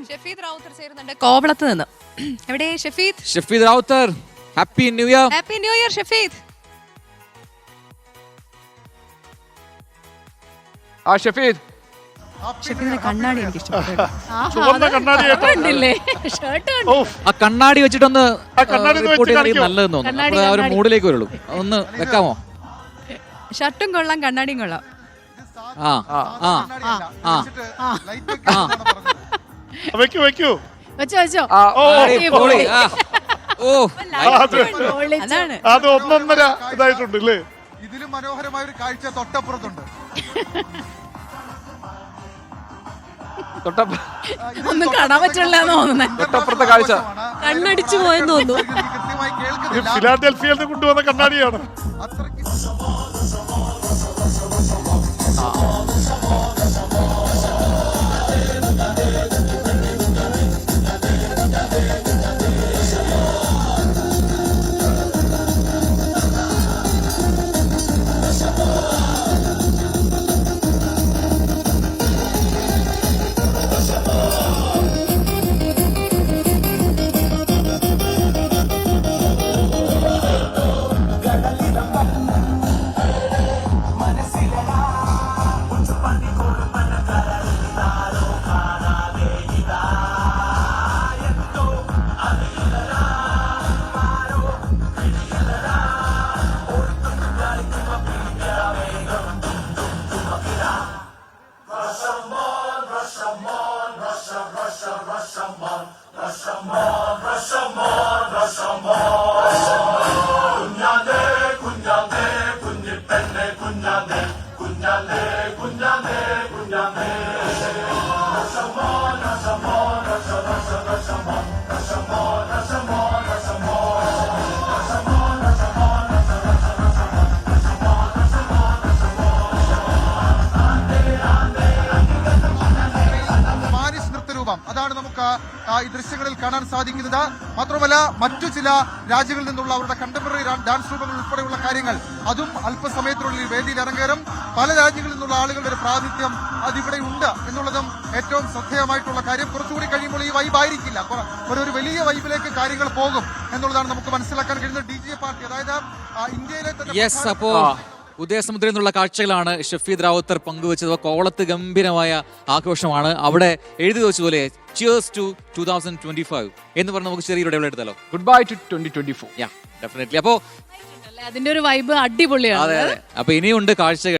ഷെഫീദ് റാവുത്തർ ചേരുന്നുണ്ട് കോവളത്ത് നിന്ന്. എവിടെ Shefeed? Shefeed Rawther, happy new year. Happy new year Shefeed. Shefeed ഷെഫീദിന്റെ കണ്ണാടി എനിക്ക് ഇഷ്ടപ്പെട്ടു. ആ കണ്ണാടി വെച്ചിട്ടൊന്ന് റിപ്പോർട്ട് ചെയ്യുന്നത് നല്ലതെന്ന് തോന്നുന്നു. ആ ഒരു മൂഡിലേക്ക് വരുള്ളൂ. ഒന്ന് വെക്കാമോ? ഷർട്ടും കൊള്ളാം, കണ്ണാടിയും കൊള്ളാം. ആ ആ ആ വെക്കൂ വെക്കൂ വെച്ചോ വെച്ചോ. അതാണ് അത് ഒന്നൊന്നര ഇതായിട്ടുണ്ട് അല്ലേ? ഇതിലും മനോഹരമായ ഒരു കാഴ്ച തൊട്ടപ്പുറത്തുണ്ട്. ഒന്നും കാണാൻ പറ്റില്ല തോന്നുന്നത്. തൊട്ടപ്പുറത്തെ കാഴ്ച കണ്ണടിച്ചു പോയെന്ന് തോന്നുന്നു. കൃത്യമായി കേൾക്കുന്നില്ല. ഫിലാഡൽഫിയയിൽ നിന്ന് കൊണ്ടുവന്ന കണ്ണാടിയാണ്. അത്രയ്ക്ക് അതാണ് നമുക്ക് ഈ ദൃശ്യങ്ങളിൽ കാണാൻ സാധിക്കുന്നത്. മാത്രമല്ല മറ്റു ചില രാജ്യങ്ങളിൽ നിന്നുള്ള അവരുടെ കണ്ടംപററി ഡാൻസ് രൂപങ്ങൾ ഉൾപ്പെടെയുള്ള കാര്യങ്ങൾ അതും അല്പസമയത്തിനുള്ളിൽ വേദിയിൽ ഇറങ്ങേറും. പല രാജ്യങ്ങളിൽ നിന്നുള്ള ആളുകളുടെ ഒരു പ്രാതിനിധ്യം അതിവിടെ ഉണ്ട് എന്നുള്ളതും ഏറ്റവും ശ്രദ്ധേയമായിട്ടുള്ള കാര്യം. കുറച്ചുകൂടി കഴിയുമ്പോൾ ഈ വൈബ് ആയിരിക്കില്ല, ഒരു വലിയ വൈബിലേക്ക് കാര്യങ്ങൾ പോകും എന്നുള്ളതാണ് നമുക്ക് മനസ്സിലാക്കാൻ കഴിയുന്നത്. DJ പാർട്ടി, അതായത് ഇന്ത്യയിലെ തന്നെ ഉദയസമുദ്രയിൽ നിന്നുള്ള കാഴ്ചകളാണ് ഷെഫീദ് റാവുത്തർ പങ്കുവച്ചത്. കോവളത്ത് ഗംഭീരമായ ആഘോഷമാണ്. അവിടെ എഴുതി വെച്ചതുപോലെ ചിയേഴ്സ് ടു 2025 എന്ന് പറഞ്ഞ് നമുക്ക് ചെറിയൊരു ഇടവേള എടുത്താലോ? Good bye to 2024. ഡെഫിനറ്റ്ലി. അപ്പോ അതിന്റെ ഒരു വൈബ് അടിപൊളിയാണ്. അതെ അതെ. അപ്പൊ ഇനിയുണ്ട് കാഴ്ചകൾ.